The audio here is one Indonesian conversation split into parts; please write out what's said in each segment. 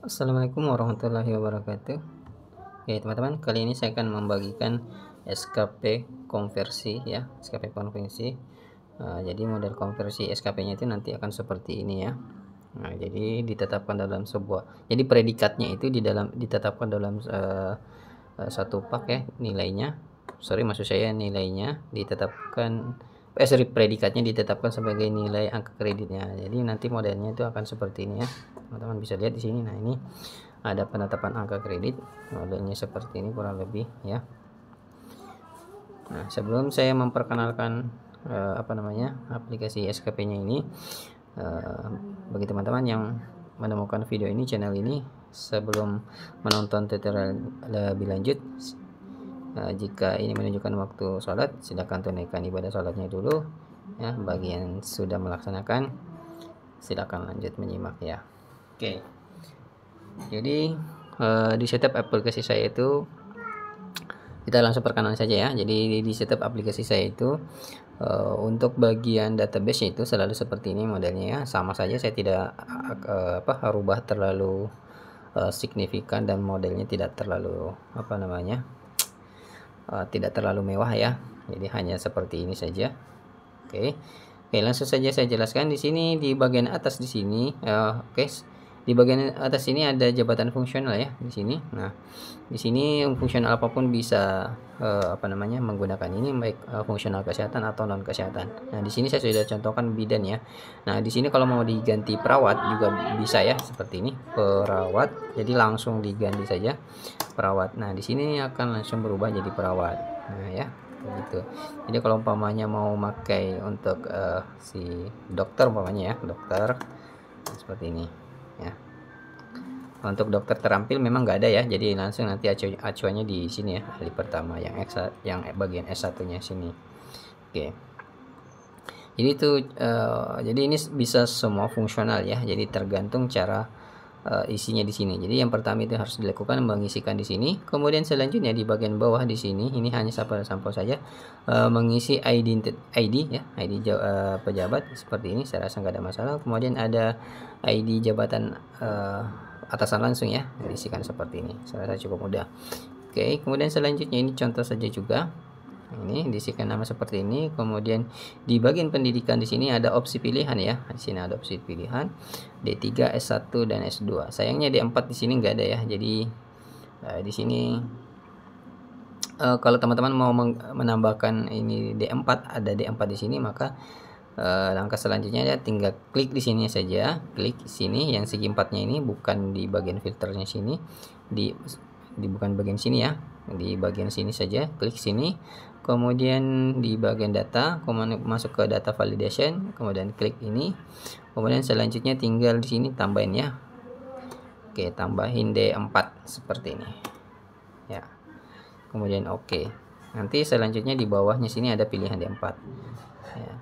Assalamualaikum warahmatullahi wabarakatuh. Oke teman-teman, kali ini saya akan membagikan SKP konversi ya, SKP konversi. Jadi model konversi SKP-nya itu nanti akan seperti ini ya. Nah, jadi ditetapkan dalam sebuah, jadi predikatnya itu ditetapkan dalam satu pak ya, nilainya. Maksud saya nilainya ditetapkan, predikatnya ditetapkan sebagai nilai angka kreditnya. Jadi nanti modelnya itu akan seperti ini ya. Teman-teman bisa lihat di sini. Nah, ini ada penetapan angka kredit, modelnya seperti ini kurang lebih ya. Nah, sebelum saya memperkenalkan aplikasi SKP-nya ini, bagi teman-teman yang menemukan video ini, channel ini, sebelum menonton tutorial lebih lanjut, jika ini menunjukkan waktu sholat, silakan tunaikan ibadah sholatnya dulu ya. Bagi yang sudah melaksanakan, silakan lanjut menyimak ya. Oke, jadi di setup aplikasi saya itu, kita langsung perkenalan saja ya. Jadi di setup aplikasi saya itu, untuk bagian database itu selalu seperti ini modelnya ya. Sama saja, saya tidak rubah terlalu signifikan, dan modelnya tidak terlalu tidak terlalu mewah ya. Jadi hanya seperti ini saja. Oke, langsung saja saya jelaskan. Di sini di bagian atas di sini, di bagian atas ini ada jabatan fungsional ya di sini. Nah, di sini fungsional apapun bisa menggunakan ini, baik fungsional kesehatan atau non kesehatan. Nah, di sini saya sudah contohkan bidan ya. Nah, di sini kalau mau diganti perawat juga bisa ya, seperti ini perawat. Jadi langsung diganti saja perawat. Nah, di sini akan langsung berubah jadi perawat. Nah, ya gitu. Jadi kalau umpamanya mau pakai untuk si dokter umpamanya ya, dokter seperti ini ya. Untuk dokter terampil memang nggak ada ya, jadi langsung nanti acuannya di sini ya, ahli pertama yang bagian S1-nya sini. Oke. Jadi itu jadi ini bisa semua fungsional ya. Jadi tergantung cara isinya di sini. Jadi yang pertama itu harus dilakukan mengisikan di sini. Kemudian selanjutnya di bagian bawah di sini, ini hanya sampel saja, mengisi ID ya, ID pejabat seperti ini. Saya rasa nggak ada masalah. Kemudian ada ID jabatan atasan langsung ya, diisikan seperti ini. Saya rasa cukup mudah. Oke, kemudian selanjutnya ini contoh saja juga. Ini diisikan nama seperti ini. Kemudian di bagian pendidikan di sini ada opsi pilihan ya. Di sini ada opsi pilihan D3, S1 dan S2. Sayangnya D4 di sini nggak ada ya. Jadi di sini kalau teman-teman mau menambahkan ini D4, ada D4 di sini, maka langkah selanjutnya ya tinggal klik di sini saja. Klik sini yang segi empatnya ini, bukan di bagian filternya sini, di bukan bagian sini ya, di bagian sini saja. Klik sini, kemudian di bagian data, kemudian masuk ke data validation, kemudian klik ini. Kemudian selanjutnya tinggal di sini tambahin ya. Oke, tambahin D4 seperti ini ya. Kemudian oke. Nanti selanjutnya di bawahnya sini ada pilihan D4 ya.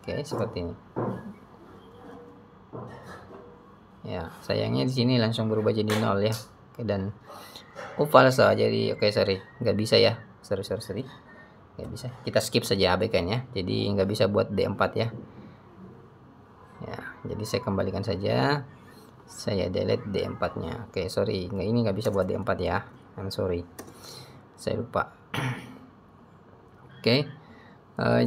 Oke, seperti ini ya. Sayangnya di sini langsung berubah jadi 0 ya. Oke, dan false, jadi sorry, nggak bisa ya. Sorry, nggak bisa. Kita skip saja, abaikan ya. Jadi nggak bisa buat D4 ya. Ya, jadi saya kembalikan saja. Saya delete D4-nya. Oke, sorry, ini nggak bisa buat D4 ya. I'm sorry, saya lupa. Oke.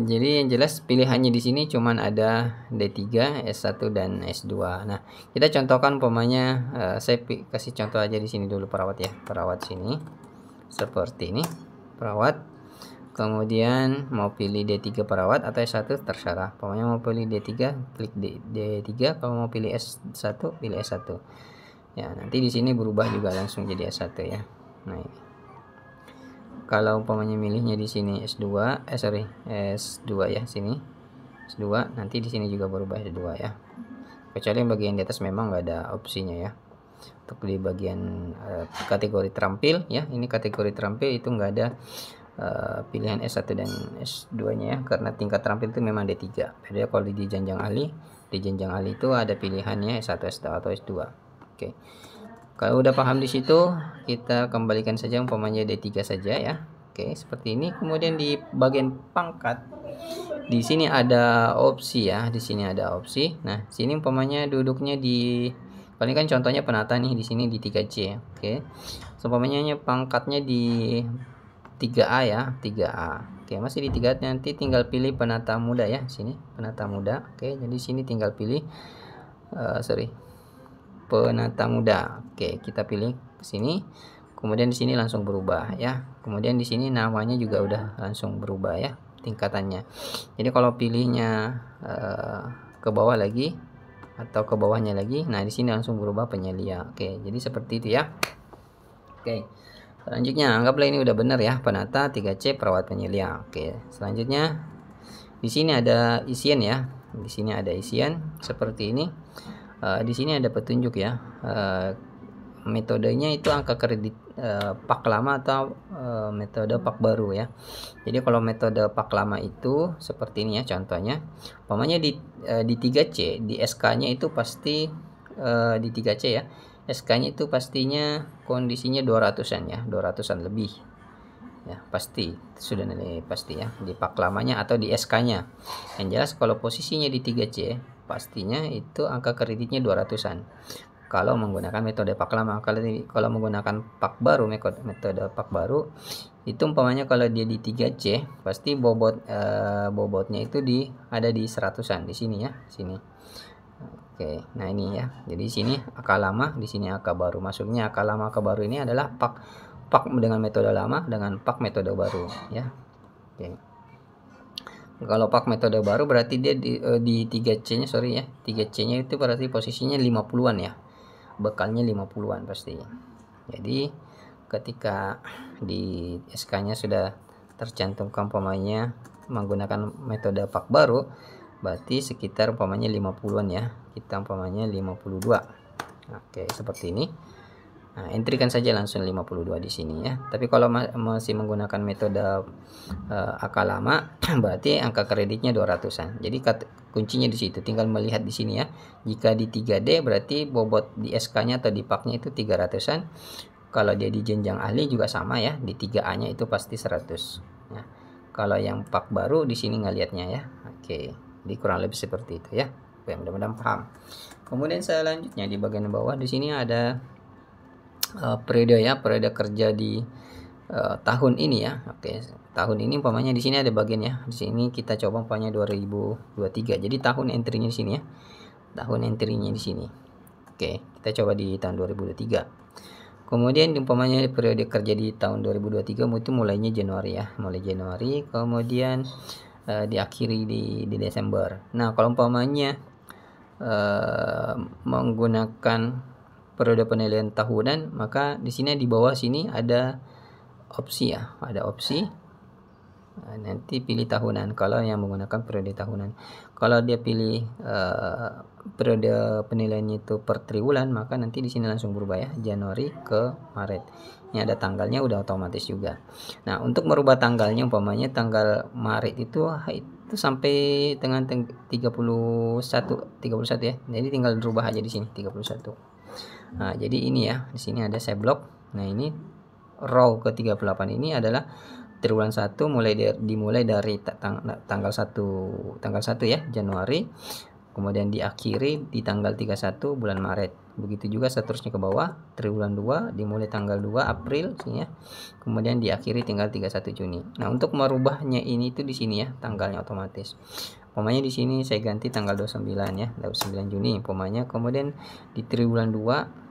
Jadi yang jelas pilihannya di sini cuman ada D3, S1 dan S2. Nah, kita contohkan umpamanya, saya kasih contoh aja di sini dulu perawat ya. Perawat sini seperti ini, perawat. Kemudian mau pilih D3 perawat atau S1 terserah. Umpamanya mau pilih D3, klik D3, kalau mau pilih S1 pilih S1. Ya, nanti di sini berubah juga langsung jadi S1 ya. Nah, ini. Kalau umpamanya milihnya di sini S2 ya, sini S2, nanti di sini juga berubah S2 ya. Kecuali yang bagian di atas memang nggak ada opsinya ya. Untuk di bagian kategori terampil ya, ini kategori terampil itu nggak ada pilihan S1 dan S2 nya ya, karena tingkat terampil itu memang D3. Beda kalau di jenjang ahli, itu ada pilihannya S1, S2 atau S2. Oke. Kalau udah paham di situ, kita kembalikan saja umpamanya D3 saja ya. Oke, seperti ini. Kemudian di bagian pangkat, di sini ada opsi ya, di sini ada opsi. Nah, sini umpamanya duduknya di Kalau ini kan contohnya penata nih di sini di 3C. Oke. Seumpamanya pangkatnya di 3A ya, 3A. Oke, masih di 3A, nanti tinggal pilih penata muda ya, sini penata muda. Oke, jadi sini tinggal pilih penata muda. Oke, kita pilih ke sini. Kemudian di sini langsung berubah ya. Kemudian di sini namanya juga udah langsung berubah ya tingkatannya. Jadi kalau pilihnya ke bawah lagi atau ke bawahnya lagi, nah di sini langsung berubah penyelia. Oke, jadi seperti itu ya. Oke, selanjutnya anggaplah ini udah benar ya, penata 3C perawat penyelia. Oke, selanjutnya di sini ada isian ya. Di sini ada isian seperti ini. Di sini ada petunjuk ya. Metodenya itu angka kredit pak lama atau metode pak baru ya. Jadi kalau metode pak lama itu seperti ini ya contohnya. Umpamanya di 3C, di SK-nya itu pasti di 3C ya. SK-nya itu pastinya kondisinya 200-an ya, 200-an lebih. Ya, pasti sudah nilai pasti ya di pak lamanya atau di SK-nya. Yang jelas kalau posisinya di 3C, pastinya itu angka kreditnya 200-an. Kalau menggunakan metode pak lama. Kalau menggunakan pak baru, metode pak baru itu umpamanya kalau dia di 3C pasti bobotnya itu ada di 100-an di sini ya, sini. Oke, nah ini ya. Jadi sini angka lama, di sini angka baru. Maksudnya angka lama angka baru ini adalah pak dengan metode lama dengan pak metode baru ya. Oke. Kalau pak metode baru berarti dia di 3C-nya, sorry ya. 3C-nya itu berarti posisinya 50-an ya. Bekalnya 50-an pasti. Jadi ketika di SK-nya sudah tercantumkan umpamanya menggunakan metode pak baru, berarti sekitar umpamanya 50-an ya. Kita umpamanya 52. Oke, seperti ini. Nah, entrykan saja langsung 52 di sini ya. Tapi kalau masih menggunakan metode angka lama berarti angka kreditnya 200-an. Jadi kuncinya di situ, tinggal melihat di sini ya. Jika di 3D berarti bobot di SK-nya atau di pak-nya itu 300-an. Kalau dia di jenjang ahli juga sama ya, di 3A-nya itu pasti 100 ya. Kalau yang pak baru di sini ngelihatnya ya. Oke, jadi kurang lebih seperti itu ya. Oke, mudah-mudahan paham. Kemudian selanjutnya di bagian bawah di sini ada periode ya, periode kerja di tahun ini ya. Oke, tahun ini umpamanya di sini ada bagian ya. Di sini kita coba umpamanya 2023. Jadi tahun entry-nya di sini ya. Tahun entry-nya di sini. Oke, kita coba di tahun 2023. Kemudian umpamanya periode kerja di tahun 2023 itu mulainya Januari ya. Mulai Januari, kemudian diakhiri di Desember. Nah, kalau umpamanya menggunakan periode penilaian tahunan, maka di sini di bawah sini ada opsi ya, ada opsi. Nah, nanti pilih tahunan kalau yang menggunakan periode tahunan. Kalau dia pilih periode penilaiannya itu per triwulan, maka nanti di sini langsung berubah ya, Januari ke Maret. Ini ada tanggalnya udah otomatis juga. Nah, untuk merubah tanggalnya umpamanya tanggal Maret itu sampai dengan 31 ya. Jadi tinggal dirubah aja di sini 31. Nah, jadi ini ya, di sini ada saya blok. Nah, ini row ke-38 ini adalah triwulan 1 dimulai dari tanggal 1 ya, Januari. Kemudian diakhiri di tanggal 31 bulan Maret. Begitu juga seterusnya ke bawah, triwulan 2 dimulai tanggal 2 April sini ya. Kemudian diakhiri tanggal 31 Juni. Nah, untuk merubahnya ini itu di sini ya, tanggalnya otomatis. Umpamanya di sini saya ganti tanggal 29 ya, 29 Juni umpamanya. Kemudian di triwulan 2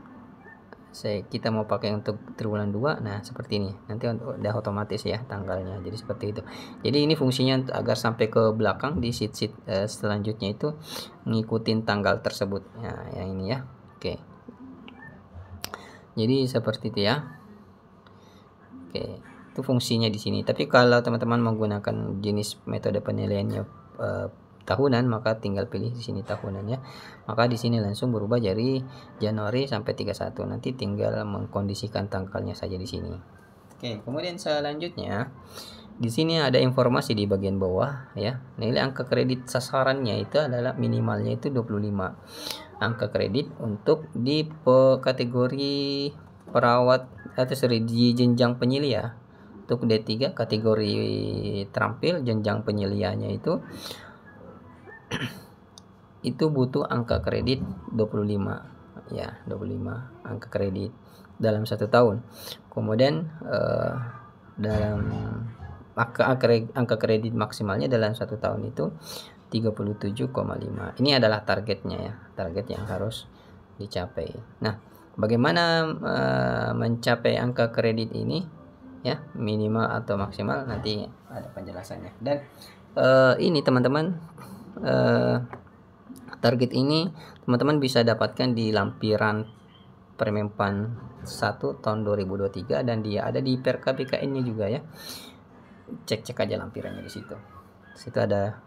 kita mau pakai untuk triwulan 2. Nah, seperti ini. Nanti udah otomatis ya tanggalnya. Jadi seperti itu. Jadi ini fungsinya agar sampai ke belakang di sheet selanjutnya itu ngikutin tanggal tersebut. Nah, yang ini ya. Oke. Jadi seperti itu ya. Oke, itu fungsinya di sini. Tapi kalau teman-teman menggunakan jenis metode penilaiannya tahunan, maka tinggal pilih di sini tahunan ya. Maka di sini langsung berubah dari Januari sampai 31. Nanti tinggal mengkondisikan tanggalnya saja di sini. Oke, kemudian selanjutnya di sini ada informasi di bagian bawah ya. Nilai angka kredit sasarannya itu adalah minimalnya itu 25 angka kredit untuk di kategori perawat atau di jenjang penyelia. Untuk D3 kategori terampil jenjang penyelianya itu butuh angka kredit 25 ya, 25 angka kredit dalam 1 tahun. Kemudian dalam angka kredit maksimalnya dalam 1 tahun itu 37,5. Ini adalah targetnya ya, target yang harus dicapai. Nah, bagaimana mencapai angka kredit ini ya, minimal atau maksimal, nanti ada penjelasannya. Dan ini teman-teman, target ini teman-teman bisa dapatkan di lampiran Permenpan 1 tahun 2023, dan dia ada di Perka BKN-nya juga ya. Cek aja lampirannya di situ. Situ ada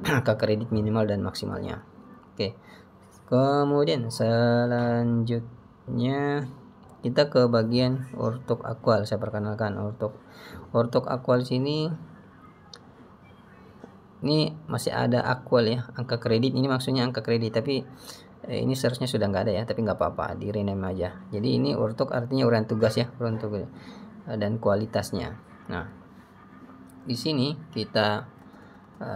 angka kredit minimal dan maksimalnya. Oke. Kemudian selanjutnya kita ke bagian Ortok Akwal. Saya perkenalkan Ortok Akwal sini. Ini masih ada Akwal ya, angka kredit ini maksudnya angka kredit, tapi ini seharusnya sudah nggak ada ya, tapi nggak apa-apa, di rename aja. Jadi ini Ortok artinya uraian tugas ya, uraian tugas dan kualitasnya. Nah, di sini kita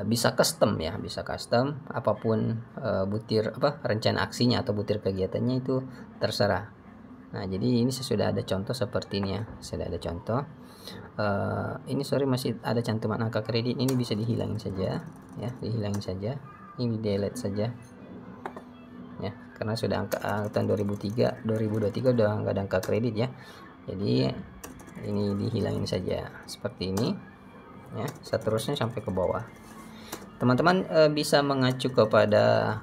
bisa custom ya, bisa custom apapun butir rencana aksinya atau butir kegiatannya itu terserah. Nah, jadi ini sudah ada contoh seperti ini ya, sudah ada contoh. Ini sorry masih ada cantuman angka kredit, ini bisa dihilangin saja ya, dihilangin saja, ini delete saja ya, karena sudah tahun 2023 udah nggak ada angka kredit ya, jadi ini dihilangin saja seperti ini ya, seterusnya sampai ke bawah. Teman-teman bisa mengacu kepada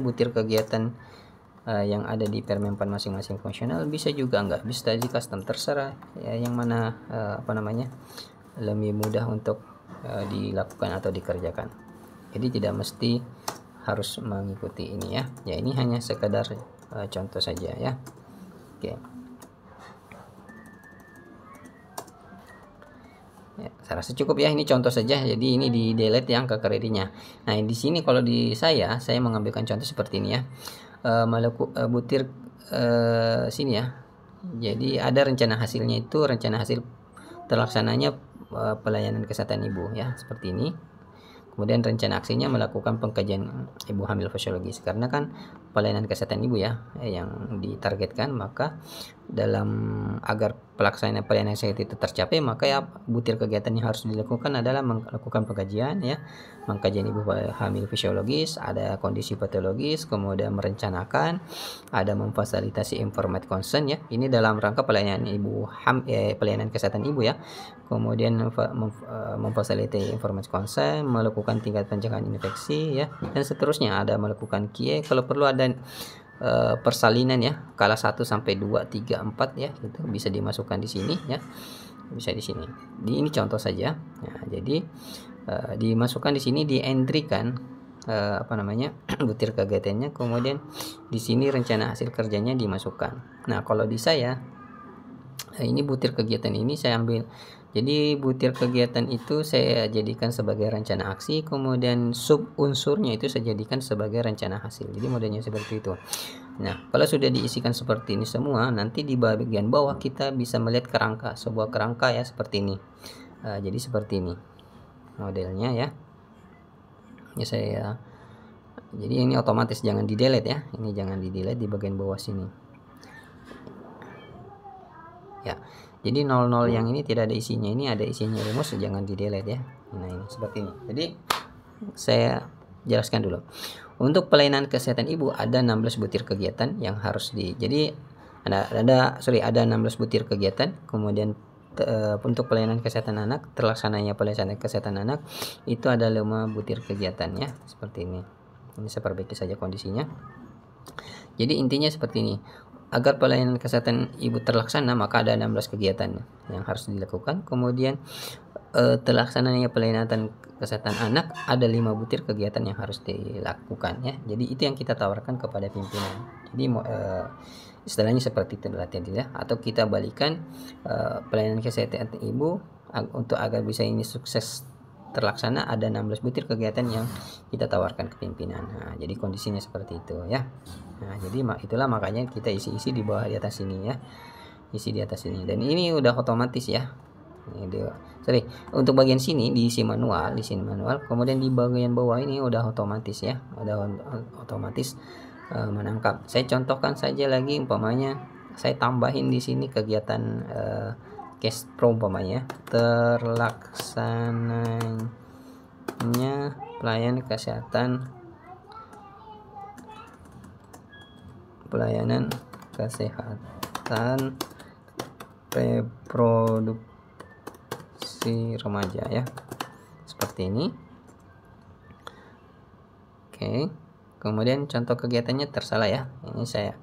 butir kegiatan yang ada di Permenpan masing-masing fungsional, bisa juga enggak, bisa di custom, terserah ya, yang mana lebih mudah untuk dilakukan atau dikerjakan. Jadi tidak mesti harus mengikuti ini ya. Ya, ini hanya sekedar contoh saja ya. Oke. Ya, saya rasa cukup ya, ini contoh saja. Jadi ini di delete yang angka kreditnya. Nah, di sini kalau di saya mengambilkan contoh seperti ini ya. Butir sini ya. Jadi ada rencana hasilnya, itu rencana hasil terlaksananya pelayanan kesehatan ibu ya, seperti ini. Kemudian rencana aksinya melakukan pengkajian ibu hamil fisiologis, karena kan pelayanan kesehatan ibu ya yang ditargetkan, maka dalam agar pelaksanaan pelayanan kesehatan itu tercapai, maka ya butir kegiatan yang harus dilakukan adalah melakukan pengkajian ya, mengkajian ibu hamil fisiologis, ada kondisi patologis, kemudian merencanakan, ada memfasilitasi informasi concern ya, ini dalam rangka pelayanan pelayanan kesehatan ibu ya, kemudian memfasilitasi informasi concern, melakukan tingkat pencegahan infeksi ya, dan seterusnya, ada melakukan KIE, kalau perlu ada persalinan ya, skala 1 sampai 2, 3, 4 ya, itu bisa dimasukkan di sini ya, bisa di sini. Ini contoh saja. Nah, jadi dimasukkan di sini, di entry-kan butir kegiatannya, kemudian di sini rencana hasil kerjanya dimasukkan. Nah, kalau di saya ini butir kegiatan ini saya ambil. Jadi butir kegiatan itu saya jadikan sebagai rencana aksi, kemudian sub unsurnya itu saya jadikan sebagai rencana hasil. Jadi modelnya seperti itu. Nah, kalau sudah diisikan seperti ini semua, nanti di bagian bawah kita bisa melihat kerangka, sebuah kerangka ya, seperti ini. Jadi seperti ini modelnya ya. Jadi ini otomatis, jangan di delete ya. Ini jangan di delete di bagian bawah sini. Ya. Jadi 00 yang ini tidak ada isinya, ini ada isinya rumus, jangan di delete ya. Nah, ini seperti ini. Jadi saya jelaskan dulu. Untuk pelayanan kesehatan ibu ada 16 butir kegiatan yang harus jadi ada 16 butir kegiatan. Kemudian untuk pelayanan kesehatan anak, terlaksananya pelayanan kesehatan anak itu ada 5 butir kegiatan ya, seperti ini. Ini saya perbaiki saja kondisinya. Jadi intinya seperti ini. Agar pelayanan kesehatan ibu terlaksana, maka ada 16 kegiatan yang harus dilakukan. Kemudian terlaksananya pelayanan kesehatan anak, ada 5 butir kegiatan yang harus dilakukan ya. Jadi itu yang kita tawarkan kepada pimpinan. Jadi istilahnya seperti itu latihan ya. Atau kita balikan, pelayanan kesehatan ibu untuk agar bisa ini sukses terlaksana, ada 16 butir kegiatan yang kita tawarkan ke pimpinan. Nah, jadi kondisinya seperti itu ya. Nah, jadi itulah makanya kita isi di bawah, di atas sini ya, isi di atas sini, dan ini udah otomatis ya. Untuk bagian sini diisi manual, kemudian di bagian bawah ini udah otomatis ya, udah otomatis menangkap. Saya contohkan saja lagi, umpamanya saya tambahin di sini kegiatan cash pro umpamanya, terlaksananya pelayanan kesehatan reproduksi remaja ya, seperti ini. Oke, kemudian contoh kegiatannya tersalah ya, ini saya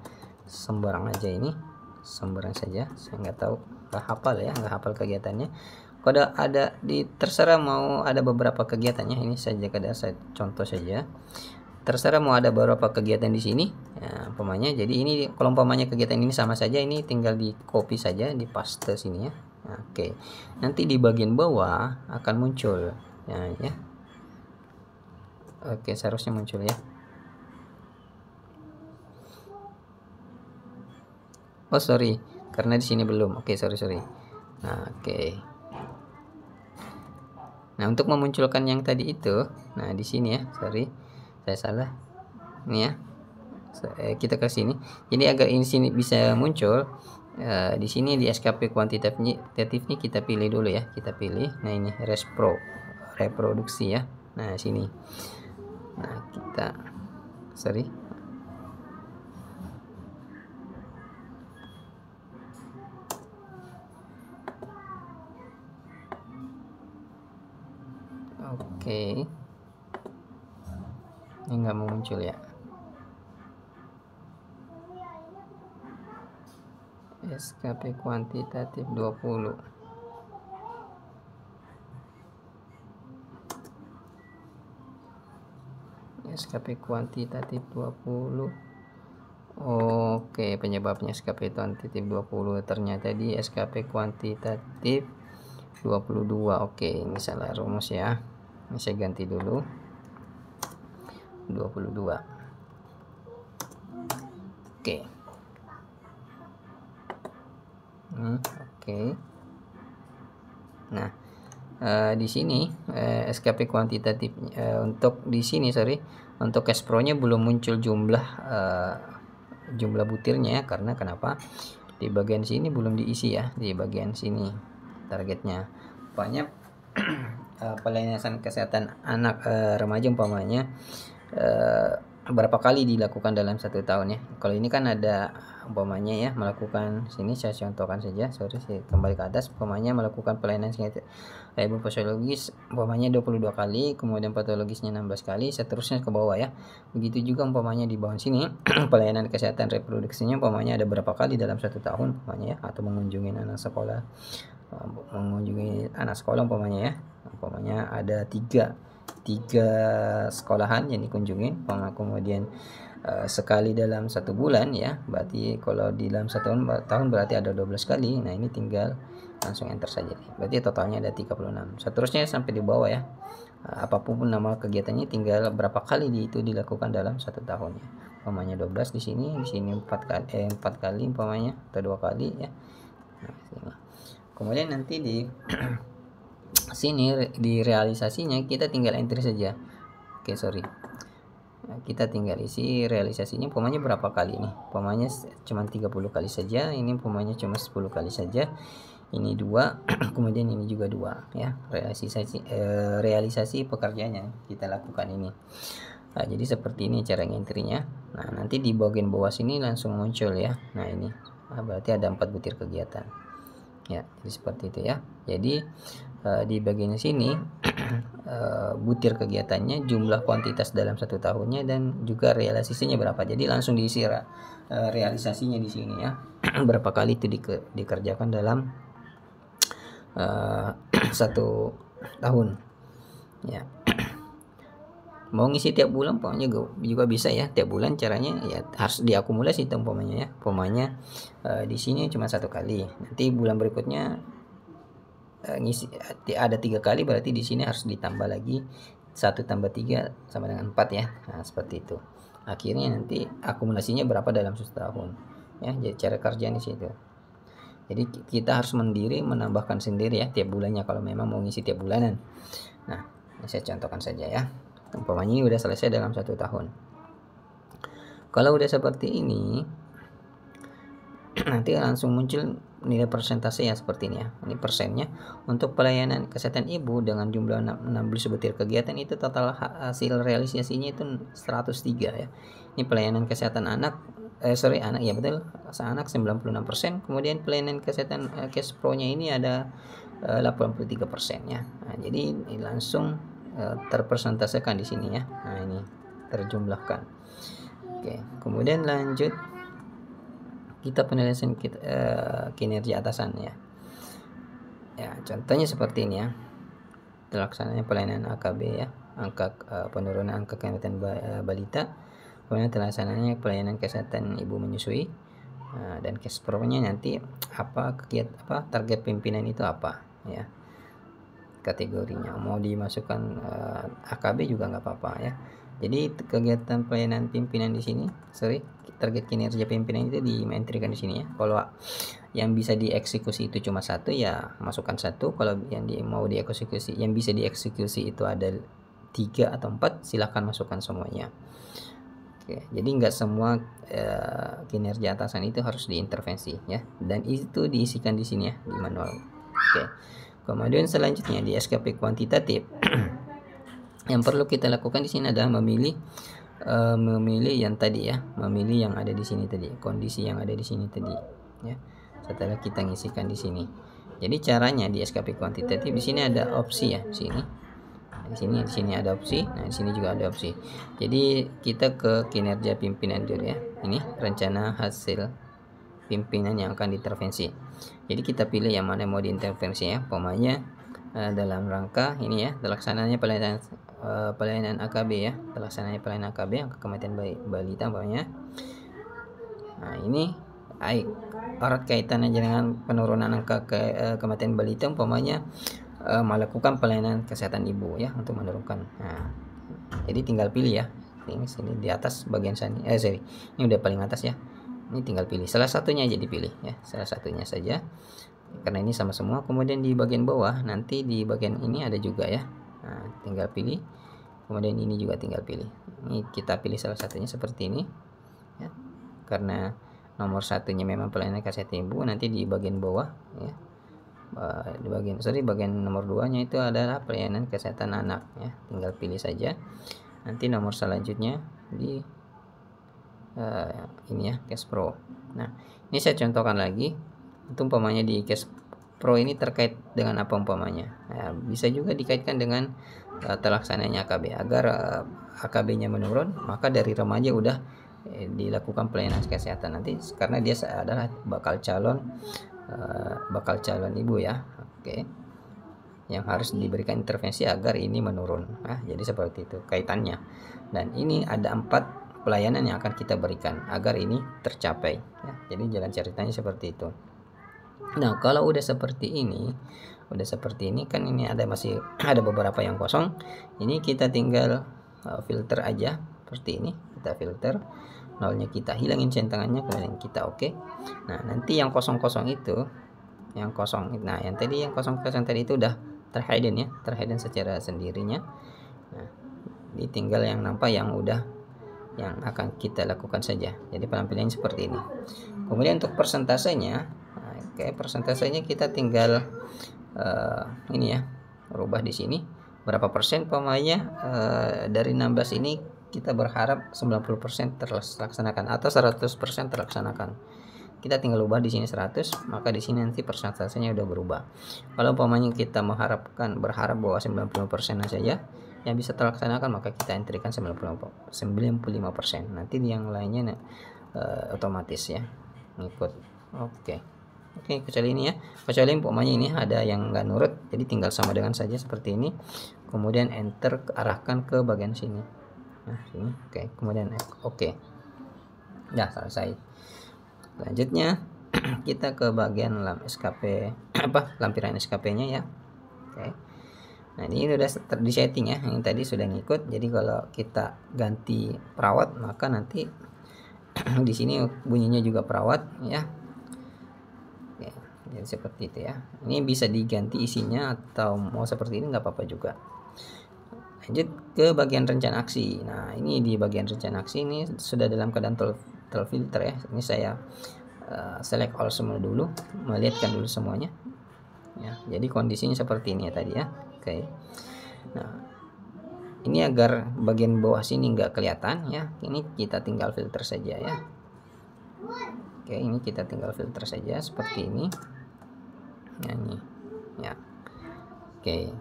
sembarang aja, ini sembarang saja, saya nggak tahu, nggak hafal kegiatannya. Kalau ada di terserah mau ada beberapa kegiatannya, ini saja kadang saya contoh saja, terserah mau ada beberapa kegiatan di sini ya, umpamanya. Jadi ini kalau umpamanya kegiatan ini sama saja, ini tinggal di copy saja, di paste sini ya. Oke, nanti di bagian bawah akan muncul ya. Oke, seharusnya muncul ya. Oh sorry, karena di sini belum. Oke, sorry. Nah, oke. Nah, untuk memunculkan yang tadi itu, nah di sini ya, sorry, saya salah. Ini ya, kita ke sini. Jadi agar ini sini bisa muncul, di sini di SKP kuantitatifnya kita pilih dulu ya, kita pilih. Nah ini reproduksi ya. Nah sini. Nah kita, sorry. Oke, ini nggak mau muncul ya. SKP kuantitatif 20. SKP kuantitatif 20. Oke, penyebabnya SKP kuantitatif 20 ternyata di SKP kuantitatif 22. Oke, ini salah rumus ya. Ini saya ganti dulu 22. Oke. Oke. Nah, di sini SKP kuantitatif untuk di sini untuk cash pro-nya belum muncul jumlah butirnya ya, karena kenapa? Di bagian sini belum diisi ya, di bagian sini targetnya. Banyak pelayanan kesehatan anak remaja umpamanya berapa kali dilakukan dalam 1 tahun ya. Kalau ini kan ada umpamanya ya, melakukan sini saya contohkan saja, saya kembali ke atas, umpamanya melakukan pelayanan fisiologis umpamanya 22 kali, kemudian patologisnya 16 kali, seterusnya ke bawah ya. Begitu juga umpamanya di bawah sini pelayanan kesehatan reproduksinya umpamanya ada berapa kali dalam 1 tahun umpamanya ya, atau mengunjungi anak sekolah umpamanya ya, umpamanya ada tiga sekolahan yang dikunjungin, kemudian sekali dalam 1 bulan ya, berarti kalau di dalam 1 tahun berarti ada 12 kali. Nah ini tinggal langsung enter saja, berarti totalnya ada 36. Seterusnya sampai di bawah ya, apapun nama kegiatannya tinggal berapa kali itu dilakukan dalam 1 tahun ya, umpamanya 12 di sini 4 kali umpamanya, atau 2 kali ya. Nah, sini. Kemudian nanti di sini di realisasinya kita tinggal entry saja. Oke, sorry. Kita tinggal isi realisasinya umpamanya berapa kali nih. Umpamanya cuma 30 kali saja, ini umpamanya cuma 10 kali saja. Ini 2, kemudian ini juga 2 ya. Realisasi pekerjaannya kita lakukan ini. Nah, jadi seperti ini cara entry-nya. Nah, nanti di bagian bawah sini langsung muncul ya. Nah, ini. Nah, berarti ada 4 butir kegiatan. Ya, jadi seperti itu ya. Jadi di bagian sini butir kegiatannya, jumlah kuantitas dalam 1 tahunnya, dan juga realisasinya berapa. Jadi langsung diisi realisasinya di sini ya. Berapa kali itu dikerjakan dalam 1 tahun ya. Mau ngisi tiap bulan pokoknya juga bisa ya, tiap bulan. Caranya ya harus diakumulasi umpamanya ya. Umpamanya di sini cuma 1 kali, nanti bulan berikutnya ngisi ada 3 kali, berarti di sini harus ditambah lagi 1 tambah 3 sama dengan 4 ya. Nah, seperti itu. Akhirnya nanti akumulasinya berapa dalam 1 tahun ya. Jadi cara kerja di situ. Jadi kita harus menambahkan sendiri ya tiap bulannya kalau memang mau ngisi tiap bulanan. Nah, ini saya contohkan saja ya. Umpamanya ini udah selesai dalam 1 tahun. Kalau udah seperti ini, nanti langsung muncul nilai persentase ya seperti ini ya. Ini persennya untuk pelayanan kesehatan ibu dengan jumlah 16 butir kegiatan itu total hasil realisasinya itu 103 ya. Ini pelayanan kesehatan anak anak ya betul, anak 96%, kemudian pelayanan kesehatan cash pro-nya ini ada 83% ya. Nah, jadi ini langsung terpresentasekan di sini ya. Nah, ini terjumlahkan. Oke, kemudian lanjut kita penilaian kinerja atasan ya. Ya, contohnya seperti ini ya. Terlaksananya pelayanan AKB ya, penurunan angka kematian balita. Kemudian terlaksananya pelayanan kesehatan ibu menyusui. Dan cash pro-nya nanti target pimpinan itu apa ya. Kategorinya mau dimasukkan AKB juga nggak apa-apa ya. Jadi kegiatan pelayanan pimpinan di sini, target kinerja pimpinan itu dimentrikan di sini ya. Kalau yang bisa dieksekusi itu cuma satu ya masukkan satu. Kalau yang mau dieksekusi, yang bisa dieksekusi itu ada 3 atau 4, silahkan masukkan semuanya. Oke, jadi nggak semua kinerja atasan itu harus diintervensi ya. Dan itu diisikan di sini ya di manual. Oke. Kemudian selanjutnya di SKP kuantitatif. Yang perlu kita lakukan di sini adalah memilih yang tadi ya, memilih yang ada di sini tadi, kondisi yang ada di sini tadi ya. Setelah kita ngisikan di sini. Jadi caranya di SKP kuantitatif di sini ada opsi ya, sini. Di sini ada opsi. Nah, di sini juga ada opsi. Jadi kita ke kinerja pimpinan dulu ya. Ini rencana hasil pimpinan yang akan diintervensi. Jadi kita pilih yang mana mau diintervensi ya. Pokoknya dalam rangka ini ya, terlaksananya pelayanan AKB ya, terlaksananya pelayanan AKB angka kematian balita pokoknya. Nah, ini erat kaitannya dengan penurunan angka kematian balita umpamanya melakukan pelayanan kesehatan ibu ya untuk menurunkan. Nah, jadi tinggal pilih ya. Ini sini di atas bagian sini. Ini udah paling atas ya. Ini tinggal pilih salah satunya aja dipilih ya, salah satunya saja. Karena ini sama semua. Kemudian di bagian bawah nanti di bagian ini ada juga ya. Nah, tinggal pilih. Kemudian ini juga tinggal pilih. Ini kita pilih salah satunya seperti ini ya. Karena nomor satunya memang pelayanan kesehatan ibu, nanti di bagian bawah ya. Di bagian nomor 2-nya itu adalah pelayanan kesehatan anak ya. Tinggal pilih saja. Nanti nomor selanjutnya di ini ya, cash pro. Nah, ini saya contohkan lagi. Itu umpamanya di cash pro ini terkait dengan apa umpamanya. Nah, bisa juga dikaitkan dengan terlaksananya AKB. Agar AKB-nya menurun, maka dari remaja udah dilakukan pelayanan kesehatan nanti, karena dia adalah bakal calon ibu ya. Oke. Yang harus diberikan intervensi agar ini menurun. Nah, jadi seperti itu kaitannya. Dan ini ada 4 pelayanan yang akan kita berikan agar ini tercapai ya. Jadi jalan ceritanya seperti itu. Nah, kalau udah seperti ini kan ini masih ada beberapa yang kosong. Ini kita tinggal filter aja seperti ini. Kita filter, nolnya kita hilangin centangannya, kemudian kita oke. Nah, nanti yang kosong-kosong itu, yang tadi yang kosong-kosong tadi itu udah terhidden ya, terhidden secara sendirinya. Nah, ini tinggal yang nampak yang akan kita lakukan saja. Jadi penampilannya seperti ini. Kemudian untuk persentasenya, persentasenya kita tinggal ini ya, rubah di sini berapa persen pokoknya. Dari 16 ini kita berharap 90% terlaksanakan atau 100% terlaksanakan. Kita tinggal ubah di sini 100, maka di sini nanti persentasenya udah berubah. Kalau umpamanya kita berharap bahwa 90% saja yang bisa terlaksanakan, maka kita entrikan 95%. Nanti yang lainnya otomatis ya ngikut. Oke, kecuali ini ya. Kecuali umpamanya ini ada yang nggak nurut, jadi tinggal sama dengan saja seperti ini. Kemudian enter, arahkan ke bagian sini. Nah, sini. Oke, kemudian oke. Nah, selesai. Selanjutnya kita ke bagian SKP lampiran SKP-nya ya. Oke. Nah, ini udah di setting ya. Yang tadi sudah ngikut. Jadi kalau kita ganti perawat, maka nanti di sini bunyinya juga perawat ya. Oke, jadi seperti itu ya. Ini bisa diganti isinya atau mau seperti ini nggak apa-apa juga. Lanjut ke bagian rencana aksi. Nah, ini di bagian rencana aksi ini sudah dalam keadaan terfilter ya. Ini saya select all semua dulu, melihatkan dulu semuanya. Ya, jadi kondisinya seperti ini ya tadi ya. Oke. Nah, ini agar bagian bawah sini nggak kelihatan ya. Ini kita tinggal filter saja ya. Oke, ini kita tinggal filter saja seperti ini. Ya, ini. Ya. Oke.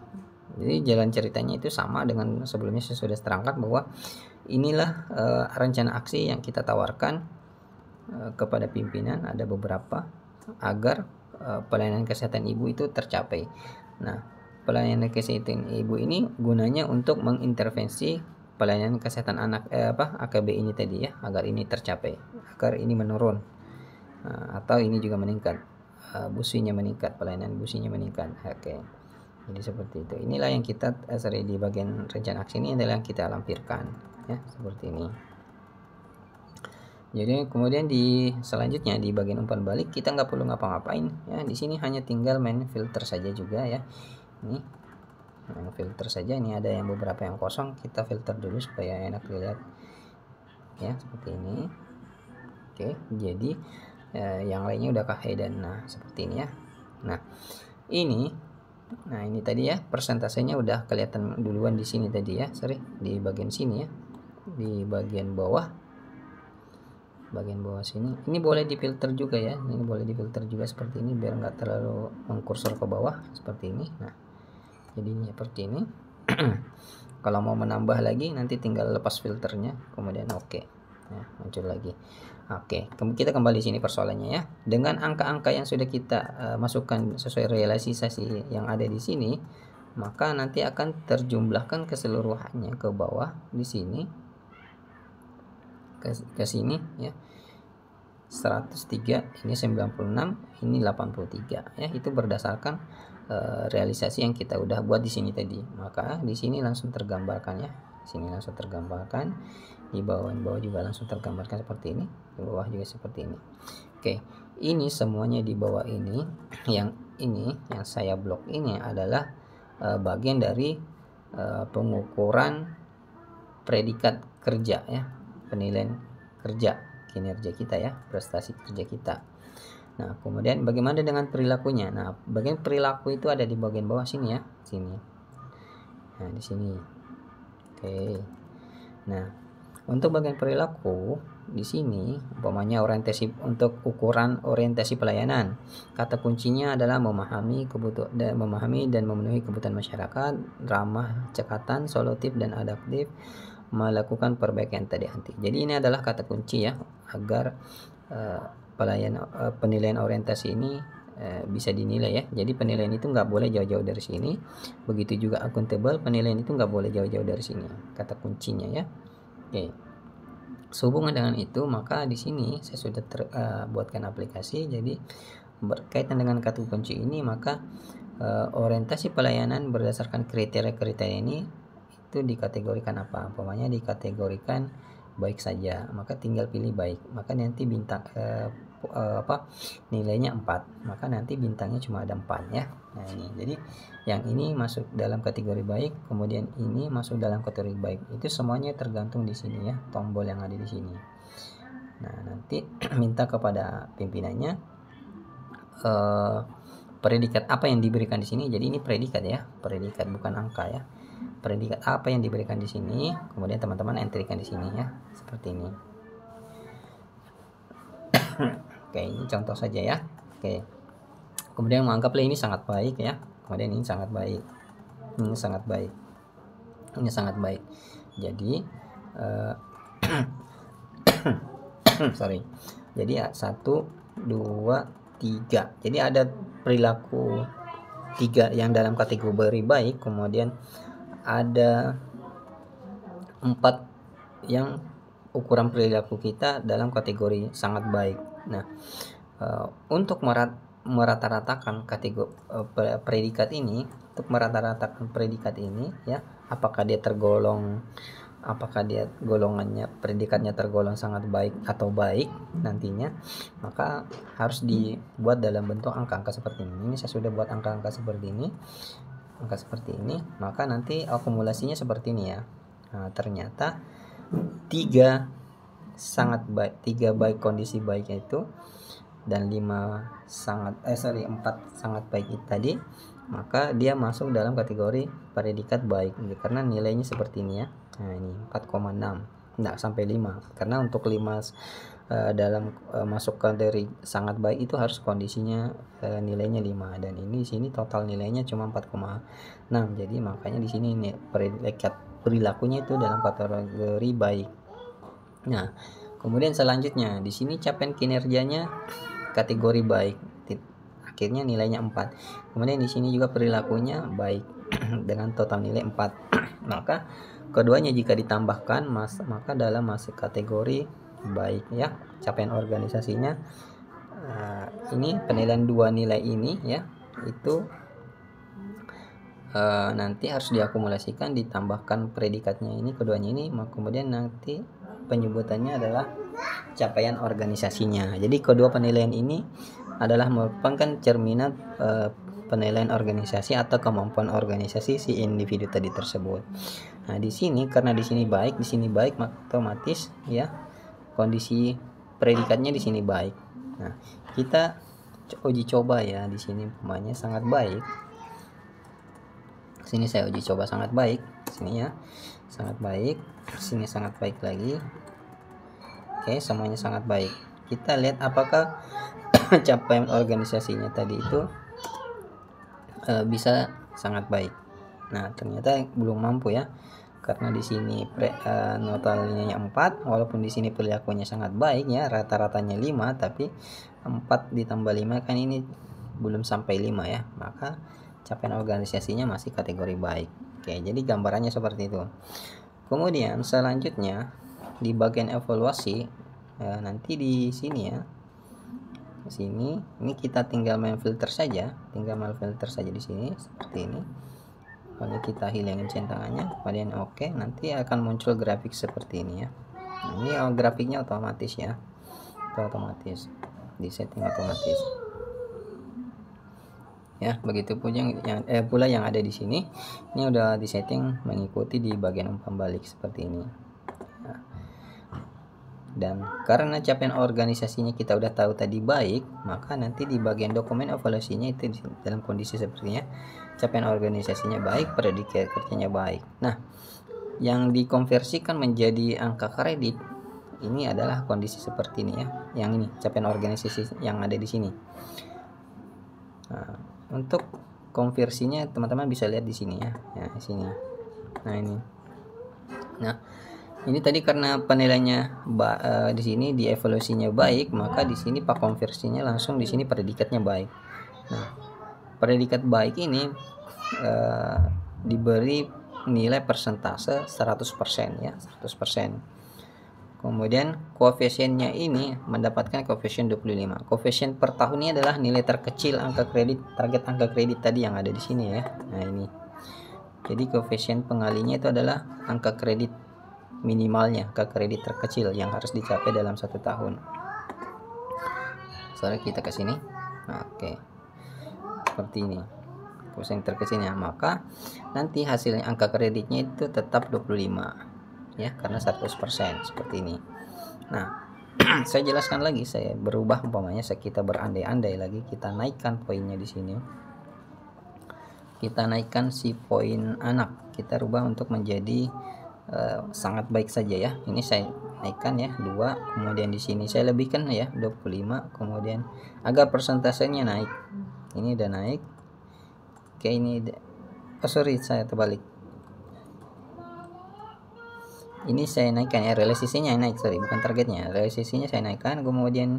Jadi jalan ceritanya itu sama dengan sebelumnya saya sudah terangkan bahwa inilah rencana aksi yang kita tawarkan kepada pimpinan, ada beberapa, agar pelayanan kesehatan ibu itu tercapai. Nah, pelayanan kesehatan ibu ini gunanya untuk mengintervensi pelayanan kesehatan anak AKB ini tadi ya, agar ini tercapai, agar ini menurun atau ini juga meningkat, businya meningkat, pelayanan businya meningkat. Oke. Jadi seperti itu. Inilah yang kita di bagian rencana aksi ini adalah yang kita lampirkan ya, seperti ini. Jadi kemudian di selanjutnya di bagian umpan balik kita nggak perlu ngapa-ngapain ya. Di sini hanya tinggal main filter saja juga ya. Ini main filter saja. Ini ada yang beberapa yang kosong, kita filter dulu supaya enak dilihat ya, seperti ini. Oke, jadi yang lainnya udah kahai dan nah seperti ini ya. Nah ini tadi ya, persentasenya udah kelihatan duluan di sini tadi ya, di bagian sini ya, di bagian bawah sini. Ini boleh difilter juga ya, ini boleh difilter juga seperti ini biar nggak terlalu mengkursor ke bawah seperti ini. Nah, jadinya seperti ini. Kalau mau menambah lagi nanti tinggal lepas filternya, kemudian oke. Nah, muncul lagi. Oke, kita kembali sini persoalannya ya. Dengan angka-angka yang sudah kita masukkan sesuai realisasi yang ada di sini, maka nanti akan terjumlahkan keseluruhannya ke bawah di sini, ke sini ya. 103, ini 96, ini 83 ya. Itu berdasarkan realisasi yang kita udah buat di sini tadi. Maka di sini langsung tergambarkan ya. Sini langsung tergambarkan, di bawah juga langsung tergambarkan seperti ini, di bawah juga seperti ini. Oke, ini semuanya di bawah ini yang saya blok ini adalah bagian dari pengukuran predikat kerja ya, penilaian kerja, kinerja kita ya, prestasi kerja kita. Nah, kemudian bagaimana dengan perilakunya? Nah, bagian perilaku itu ada di bagian bawah sini ya, sini. Nah, di sini. Oke. Nah, untuk bagian perilaku di sini umpamanya orientasi untuk ukuran orientasi pelayanan. Kata kuncinya adalah memahami dan memenuhi kebutuhan masyarakat, ramah, cekatan, solutif dan adaptif, melakukan perbaikan tadi anti. Jadi ini adalah kata kunci ya, agar penilaian orientasi ini bisa dinilai ya. Jadi penilaian itu nggak boleh jauh-jauh dari sini. Begitu juga akuntabel, penilaian itu nggak boleh jauh-jauh dari sini. Kata kuncinya ya. Oke. Sehubungan dengan itu, maka di sini saya sudah buatkan aplikasi. Jadi berkaitan dengan kata kunci ini, maka orientasi pelayanan berdasarkan kriteria-kriteria ini itu dikategorikan apa? Umpamanya dikategorikan baik saja, maka tinggal pilih baik. Maka nanti bintang nilainya 4, maka nanti bintangnya cuma ada 4 ya. Nah, ini jadi yang ini masuk dalam kategori baik, kemudian ini masuk dalam kategori baik. Itu semuanya tergantung di sini ya, tombol yang ada di sini. Nah, nanti minta kepada pimpinannya predikat apa yang diberikan di sini. Jadi ini predikat ya, predikat bukan angka ya. Predikat apa yang diberikan di sini, kemudian teman-teman entrykan di sini ya, seperti ini. Oke, ini contoh saja ya. Oke. Kemudian menganggaplah ini sangat baik ya. Kemudian ini sangat baik. Ini sangat baik. Ini sangat baik. Jadi sorry. Jadi 1 2 3. Jadi ada perilaku 3 yang dalam kategori baik, kemudian ada 4 yang ukuran perilaku kita dalam kategori sangat baik. Nah, untuk merata-ratakan kategori predikat ini, untuk merata-ratakan predikat ini ya, apakah dia golongannya predikatnya tergolong sangat baik atau baik nantinya, maka harus dibuat dalam bentuk angka-angka seperti ini. Ini saya sudah buat angka-angka seperti ini, maka nanti akumulasinya seperti ini ya. Nah, ternyata 3 sangat baik, 3 baik kondisi baiknya itu, dan 4 sangat baik itu tadi, maka dia masuk dalam kategori predikat baik karena nilainya seperti ini ya. Nah, ini 4,6, enggak sampai 5, karena untuk 5 dalam masukkan dari sangat baik itu harus kondisinya nilainya 5, dan ini di sini total nilainya cuma 4,6. Jadi makanya di sini nih predikat perilakunya itu dalam kategori baik. Nah, kemudian selanjutnya di sini capaian kinerjanya kategori baik. Akhirnya nilainya 4. Kemudian di sini juga perilakunya baik dengan total nilai 4. Maka keduanya jika ditambahkan maka dalam masuk kategori baik ya. Capaian organisasinya ini penilaian 2 nilai ini ya, itu nanti harus diakumulasikan, ditambahkan predikatnya ini, keduanya ini, kemudian nanti penyebutannya adalah capaian organisasinya. Jadi kedua penilaian ini adalah merupakan cerminan penilaian organisasi atau kemampuan organisasi si individu tadi tersebut. Nah, di sini karena di sini baik, maka otomatis ya kondisi predikatnya di sini baik. Nah, kita uji coba ya, di sini umpamanya sangat baik. Sini saya uji coba sangat baik, sini ya sangat baik, sini sangat baik lagi. Oke, semuanya sangat baik. Kita lihat apakah capaian organisasinya tadi itu bisa sangat baik. Nah, ternyata belum mampu ya, karena di sini nominalnya 4, walaupun di sini perilakunya sangat baik ya, rata-ratanya 5, tapi 4 ditambah 5 kan ini belum sampai 5 ya, maka capaian organisasinya masih kategori baik. Oke, jadi gambarannya seperti itu. Kemudian selanjutnya di bagian evaluasi nanti di sini ya, di sini ini kita tinggal main filter saja, di sini seperti ini. Lalu kita hilangin centangannya, kemudian oke, nanti akan muncul grafik seperti ini ya. Nah, ini grafiknya otomatis ya, otomatis di setting otomatis ya. Begitu pun pula yang ada di sini, ini udah disetting mengikuti di bagian umpan balik seperti ini. Nah, dan karena capaian organisasinya kita udah tahu tadi baik, maka nanti di bagian dokumen evaluasinya itu dalam kondisi sepertinya capaian organisasinya baik, predikat kerjanya baik. Nah, yang dikonversikan menjadi angka kredit ini adalah kondisi seperti ini ya, yang ini capaian organisasi yang ada di sini. Nah, untuk konversinya teman-teman bisa lihat di sini ya, di sini. Nah, ini. Nah, ini tadi karena penilaiannya di sini di evaluasinya baik, maka di sini pak konversinya langsung di sini predikatnya baik. Nah, predikat baik ini diberi nilai persentase 100% ya, 100%. Kemudian koefisiennya ini mendapatkan koefisien 25. Koefisien per tahun ini adalah nilai terkecil angka kredit, target angka kredit tadi yang ada di sini ya. Nah, ini. Jadi koefisien pengalinya itu adalah angka kredit minimalnya, angka kredit terkecil yang harus dicapai dalam 1 tahun. Soalnya kita ke sini. Nah, oke. Seperti ini. Koefisien terkecilnya, maka nanti hasilnya angka kreditnya itu tetap 25 ya, karena 100% seperti ini. Nah, saya jelaskan lagi, saya berubah umpamanya kita berandai-andai lagi, kita naikkan poinnya di sini. Kita naikkan si poin anak, kita rubah untuk menjadi sangat baik saja ya. Ini saya naikkan ya 2, kemudian di sini saya lebihkan ya 25, kemudian agar persentasenya naik. Ini udah naik. Oke, ini saya terbalik. Ini saya naikkan ya, realisasinya naik, bukan targetnya, realisasinya saya naikkan, kemudian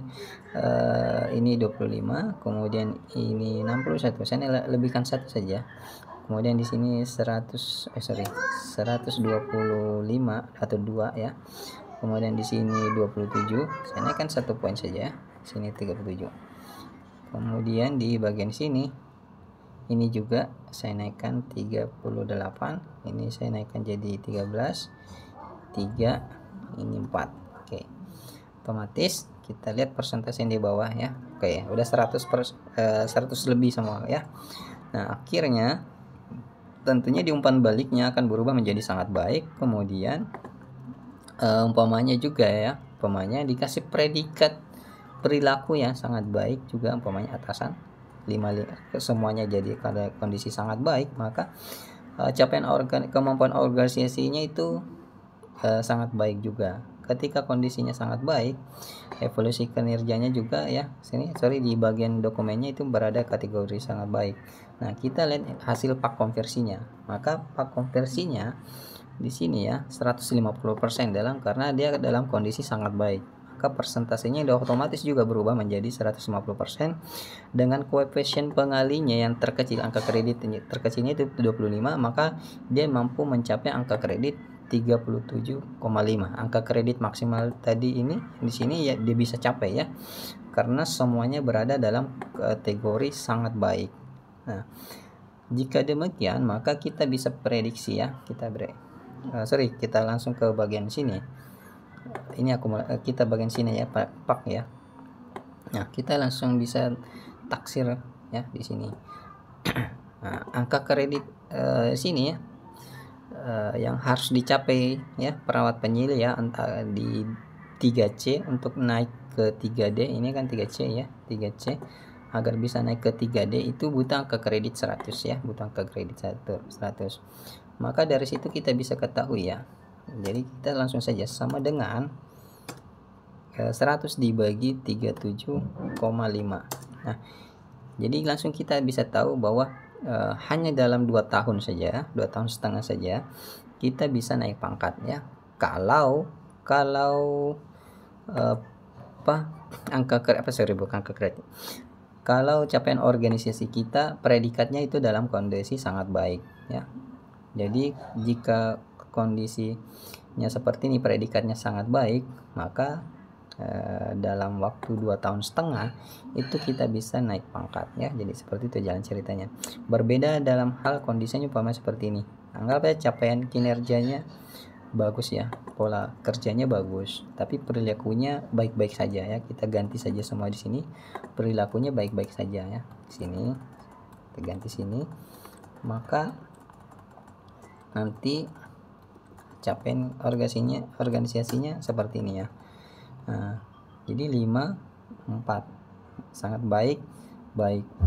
ini 25, kemudian ini 61, saya lebihkan 1 saja, kemudian di sini 125 atau 2 ya, kemudian di sini 27, saya naikkan 1 poin saja, sini 37, kemudian di bagian sini ini juga saya naikkan 38, ini saya naikkan jadi 13, 3, ini 4. Oke, otomatis kita lihat persentase yang di bawah ya. Oke, udah 100 lebih semua ya. Nah, akhirnya tentunya di umpan baliknya akan berubah menjadi sangat baik. Kemudian umpamanya juga ya, umpamanya dikasih predikat perilaku yang sangat baik juga, umpamanya atasan 5 semuanya jadi pada kondisi sangat baik, maka capaian kemampuan organisasinya itu sangat baik juga. Ketika kondisinya sangat baik, evolusi kinerjanya juga ya, di bagian dokumennya itu berada kategori sangat baik. Nah, kita lihat hasil pak konversinya. Maka pak konversinya di sini ya 150% karena dia dalam kondisi sangat baik. Maka persentasenya udah otomatis juga berubah menjadi 150% dengan koefisien pengalinya yang terkecil, angka kredit terkecilnya itu 25, maka dia mampu mencapai angka kredit 37,5. Angka kredit maksimal tadi ini di sini ya dia bisa capai ya, karena semuanya berada dalam kategori sangat baik. Nah, jika demikian maka kita bisa prediksi ya, kita langsung ke bagian sini. Ini kita bagian sini ya, pak ya. Nah, kita langsung bisa taksir ya di sini. Nah, angka kredit sini ya yang harus dicapai ya perawat penyilih ya, entah di 3C untuk naik ke 3D, ini kan 3C ya, 3C agar bisa naik ke 3D itu butuh angka kredit 100 ya, butuh angka kredit 100. Maka dari situ kita bisa ketahui ya, jadi kita langsung saja sama dengan 100 dibagi 37,5. Nah, jadi langsung kita bisa tahu bahwa hanya dalam 2 tahun saja, 2 tahun setengah saja kita bisa naik pangkat ya. Kalau angka kredit. Kalau capaian organisasi kita predikatnya itu dalam kondisi sangat baik ya. Jadi jika kondisinya seperti ini, predikatnya sangat baik, maka dalam waktu 2 tahun setengah itu kita bisa naik pangkat ya. Jadi seperti itu jalan ceritanya. Berbeda dalam hal kondisinya umpama seperti ini, anggap ya capaian kinerjanya bagus ya, pola kerjanya bagus, tapi perilakunya baik-baik saja ya. Kita ganti saja semua di sini, perilakunya baik-baik saja ya. Di sini kita ganti sini, maka nanti capaian organisasinya seperti ini ya. Nah, jadi 5, 4 sangat baik.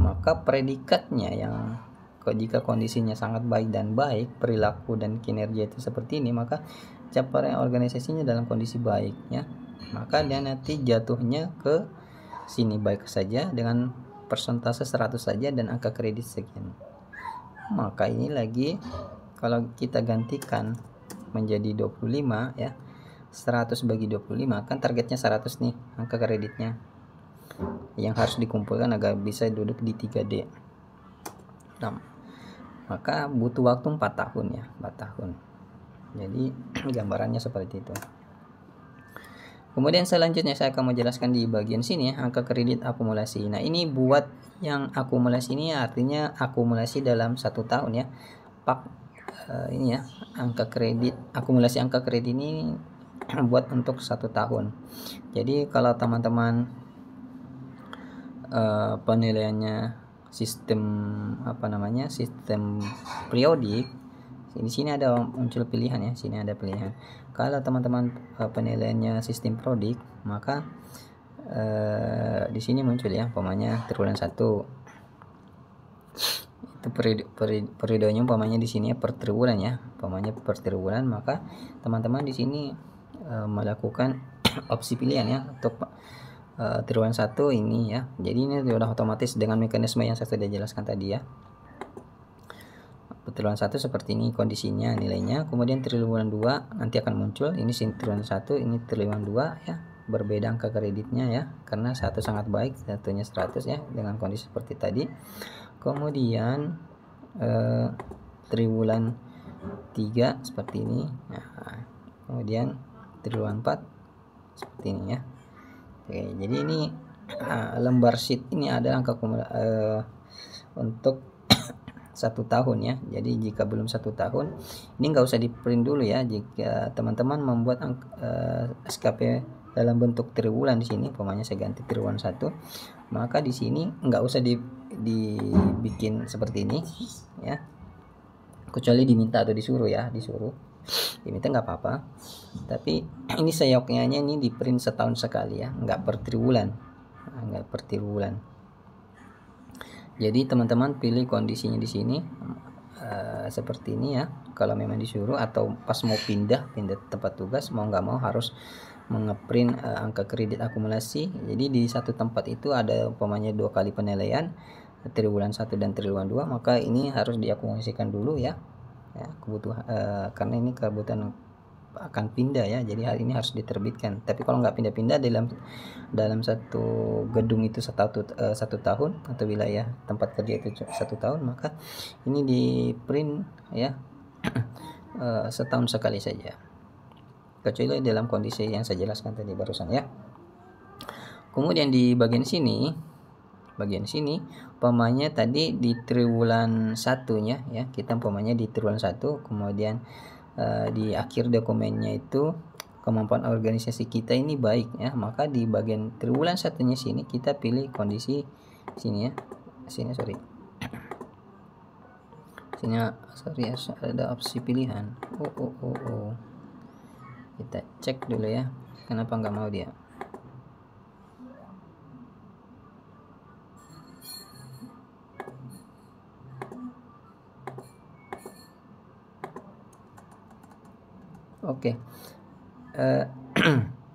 Maka predikatnya yang jika kondisinya sangat baik dan baik, perilaku dan kinerja itu seperti ini, maka capaian organisasinya dalam kondisi baik ya. Maka dia nanti jatuhnya ke sini baik saja dengan persentase 100 saja dan angka kredit sekian. Maka ini lagi kalau kita gantikan menjadi 25 ya, 100 bagi 25 kan targetnya 100 nih angka kreditnya yang harus dikumpulkan agar bisa duduk di 3D. Nah, maka butuh waktu 4 tahun ya, 4 tahun. Jadi gambarannya seperti itu. Kemudian selanjutnya saya akan menjelaskan di bagian sini ya, angka kredit akumulasi. Nah, ini buat yang akumulasi ini artinya akumulasi dalam 1 tahun ya. Ini ya, angka kredit, akumulasi angka kredit ini buat untuk 1 tahun. Jadi kalau teman-teman penilaiannya sistem sistem periodik, di sini ada muncul pilihan ya, sini ada pilihan. Kalau teman-teman penilaiannya sistem periodik, maka di sini muncul ya, umpamanya triwulan 1 itu periodenya umpamanya di sini per triwulan ya, umpamanya per triwulan, maka teman-teman di sini melakukan opsi pilihan ya untuk triwulan 1 ini ya. Jadi ini sudah otomatis dengan mekanisme yang saya sudah jelaskan tadi ya. Triwulan 1 seperti ini kondisinya, nilainya. Kemudian triwulan 2 nanti akan muncul ini triwulan 1, ini triwulan 2 ya. Berbeda angka kreditnya ya, karena satu sangat baik, satunya 100 ya dengan kondisi seperti tadi. Kemudian triwulan 3 seperti ini. Nah, kemudian triwulan 4 seperti ini ya. Oke, jadi ini lembar sheet ini ada angka untuk 1 tahun ya. Jadi jika belum 1 tahun ini nggak usah di print dulu ya. Jika teman-teman membuat SKP dalam bentuk triwulan di sini, umpamanya saya ganti triwulan 1, maka di sini nggak usah dibikin seperti ini ya. kecuali diminta atau disuruh ya, diminta nggak apa-apa. Tapi ini seyoknya ini di print setahun sekali ya, nggak per triwulan, jadi teman-teman pilih kondisinya di sini seperti ini ya. Kalau memang disuruh atau pas mau pindah tempat tugas, mau nggak mau harus mengeprint angka kredit akumulasi. Jadi di satu tempat itu ada umpamanya 2 kali penilaian, triwulan 1 dan triwulan 2, maka ini harus diakumulasikan dulu ya, kebutuhan karena ini kebutuhan akan pindah ya, jadi hal ini harus diterbitkan. Tapi kalau nggak pindah-pindah dalam satu gedung itu satu tahun atau wilayah tempat kerja itu 1 tahun, maka ini di print ya setahun sekali saja, kecuali dalam kondisi yang saya jelaskan tadi barusan ya. Kemudian di bagian sini umpamanya tadi di triwulan 1-nya ya, kita umpamanya di triwulan 1, kemudian di akhir dokumennya itu kemampuan organisasi kita ini baik ya, maka di bagian triwulan 1-nya sini kita pilih kondisi sini ya, sini ada opsi pilihan. Kita cek dulu ya, kenapa nggak mau dia. Oke.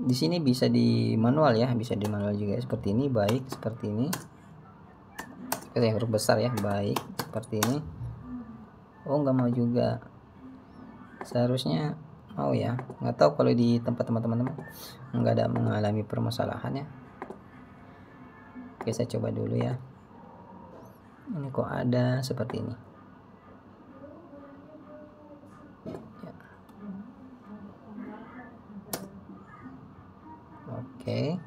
Di sini bisa di manual ya, bisa di manual juga seperti ini, baik seperti ini. Oke, huruf besar ya, baik seperti ini. Oh, nggak mau juga. Seharusnya mau ya. Nggak tahu kalau di tempat teman-teman nggak ada mengalami permasalahan ya. Oke, saya coba dulu ya. Ini kok ada seperti ini. Oke.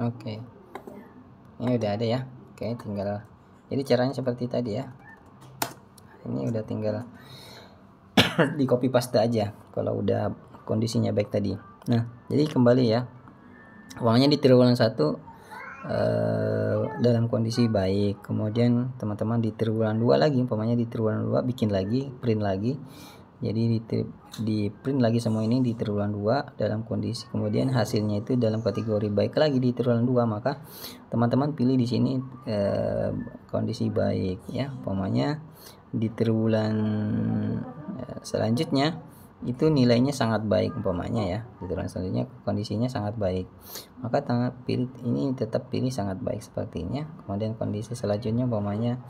Oke. Ini udah ada ya. Oke, tinggal. Jadi caranya seperti tadi ya. Ini udah tinggal di copy paste aja kalau udah kondisinya baik tadi. Nah, jadi kembali ya. Uangnya di triwulan 1 dalam kondisi baik, kemudian teman-teman di triwulan 2 lagi, umpamanya di triwulan 2 bikin lagi, print lagi, jadi di print lagi semua ini di triwulan 2 dalam kondisi, kemudian hasilnya itu dalam kategori baik lagi di triwulan 2, maka teman-teman pilih di sini kondisi baik ya, umpamanya di triwulan selanjutnya itu nilainya sangat baik umpamanya ya, di triwulan selanjutnya kondisinya sangat baik, maka pilih ini, tetap pilih sangat baik seperti ini ya. Kemudian kondisi selanjutnya umpamanya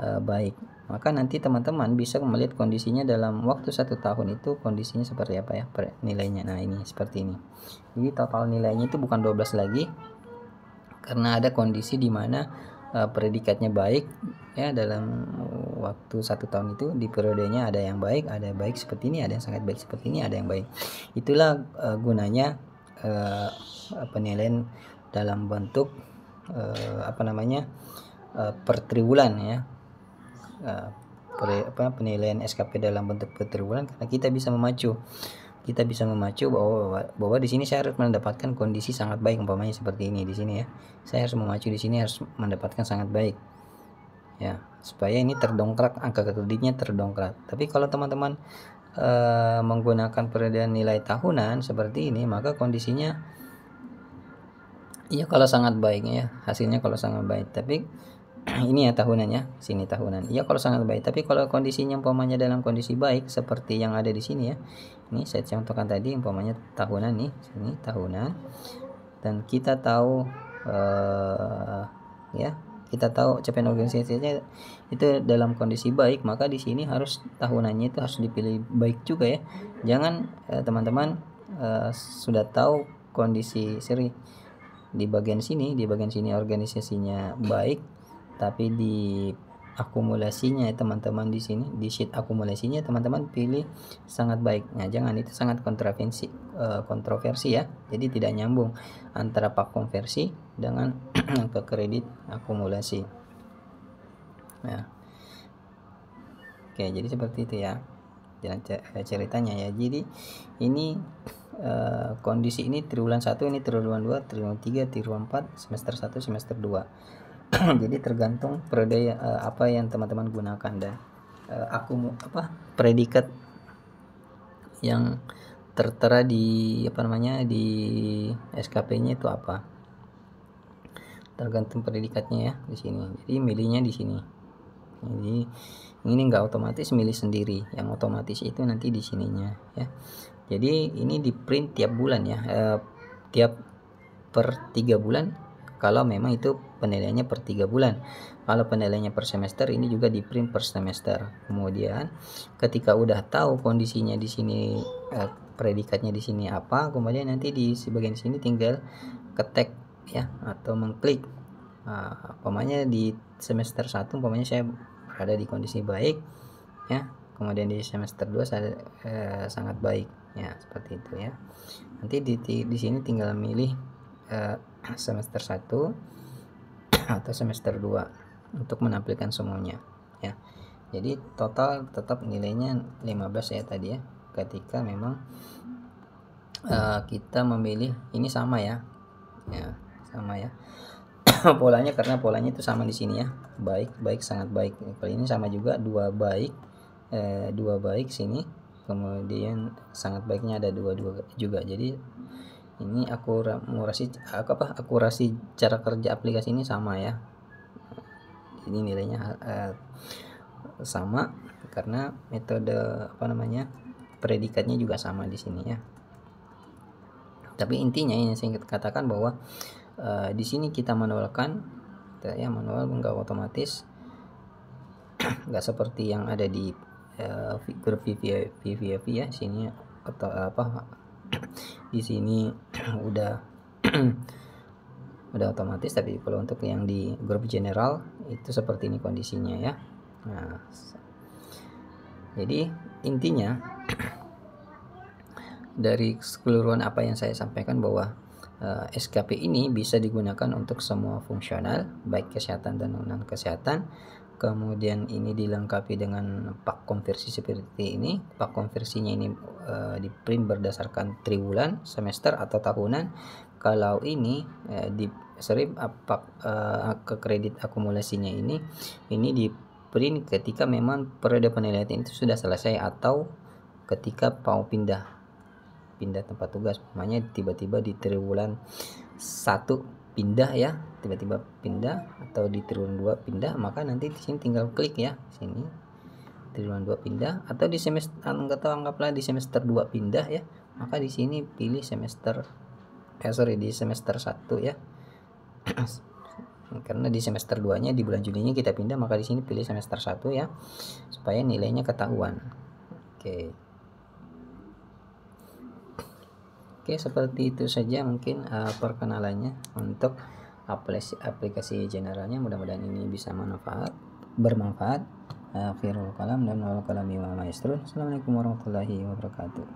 baik, maka nanti teman-teman bisa melihat kondisinya dalam waktu 1 tahun itu kondisinya seperti apa ya nilainya. Nah, ini seperti ini, jadi total nilainya itu bukan 12 lagi, karena ada kondisi di mana predikatnya baik ya, dalam waktu 1 tahun itu di periodenya ada yang baik, ada baik seperti ini, ada yang sangat baik seperti ini, ada yang baik. Itulah gunanya penilaian dalam bentuk per triwulan ya, penilaian SKP dalam bentuk per triwulan, karena kita bisa memacu bahwa di sini saya harus mendapatkan kondisi sangat baik, umpamanya seperti ini di sini ya, saya harus memacu di sini harus mendapatkan sangat baik ya, supaya ini terdongkrak, angka kreditnya terdongkrak. Tapi kalau teman-teman menggunakan perbedaan nilai tahunan seperti ini, maka kondisinya ya kalau sangat baik ya, hasilnya kalau sangat baik. Tapi ini ya tahunannya, sini tahunan. Iya kalau sangat baik. Tapi kalau kondisinya umpamanya dalam kondisi baik seperti yang ada di sini ya. Ini saya contohkan tadi umpamanya tahunan nih, sini tahunan. Dan kita tahu ya, kita tahu capaian organisasinya itu dalam kondisi baik, maka di sini harus tahunannya itu harus dipilih baik juga ya. Jangan teman-teman sudah tahu kondisi seri di bagian sini organisasinya baik, tapi di akumulasinya teman-teman di sini di sheet akumulasinya teman-teman pilih sangat baik. Nah, jangan, itu sangat kontroversi ya, jadi tidak nyambung antara pak konversi dengan ke kredit akumulasi. Nah, oke, jadi seperti itu ya jalan ceritanya ya. Jadi ini kondisi ini triwulan 1, ini triwulan 2, triwulan 3, triwulan 4, semester 1, semester 2. Jadi tergantung periode apa yang teman-teman gunakan, dan predikat yang tertera di di SKP-nya itu apa, tergantung predikatnya ya di sini. Jadi milihnya di sini. Jadi ini enggak otomatis, milih sendiri. Yang otomatis itu nanti di sininya ya. Jadi ini di print tiap bulan ya, tiap per 3 bulan kalau memang itu penilaiannya per 3 bulan. Kalau penilaiannya per semester, ini juga di print per semester. Kemudian ketika udah tahu kondisinya di sini, predikatnya di sini apa, kemudian nanti di bagian sini tinggal ketik ya, atau mengklik. Umpamanya di semester 1 umpamanya saya berada di kondisi baik ya, kemudian di semester 2 saya sangat baik ya, seperti itu ya. Nanti di sini tinggal milih semester 1 atau semester 2 untuk menampilkan semuanya ya. Jadi total tetap nilainya 15 ya tadi ya, ketika memang kita memilih ini sama ya, sama ya. Polanya, karena polanya itu sama di sini ya, baik, sangat baik. Kalau ini sama juga, dua baik sini, kemudian sangat baiknya ada dua juga. Jadi ini akurasi cara kerja aplikasi ini sama ya. Ini nilainya sama karena metode predikatnya juga sama di sini ya. Tapi intinya yang saya katakan bahwa di sini kita manualkan ya, manual enggak otomatis, enggak seperti yang ada di grup VVIP ya. Sini atau di sini udah otomatis, tapi kalau untuk yang di grup general itu seperti ini kondisinya ya. Nah, jadi intinya dari keseluruhan apa yang saya sampaikan bahwa SKP ini bisa digunakan untuk semua fungsional, baik kesehatan dan non kesehatan. Kemudian ini dilengkapi dengan pak konversi seperti ini. Pak konversinya ini di print berdasarkan triwulan, semester atau tahunan. Kalau ini ke kredit akumulasinya ini di print ketika memang periode penilaian itu sudah selesai, atau ketika mau pindah tempat tugas. Namanya tiba-tiba di triwulan 1 pindah ya, tiba-tiba pindah, atau di triwulan 2 pindah, maka nanti di sini tinggal klik ya, sini triwulan 2 pindah, atau di semester anggaplah di semester 2 pindah ya, maka di sini pilih di semester 1 ya. Karena di semester 2-nya di bulan Julinya kita pindah, maka di sini pilih semester 1 ya, supaya nilainya ketahuan. Oke, seperti itu saja mungkin perkenalannya untuk aplikasi generalnya. Mudah-mudahan ini bisa bermanfaat. Akhirul kalam dan wal kalami wa ma'istrun. Assalamualaikum warahmatullahi wabarakatuh.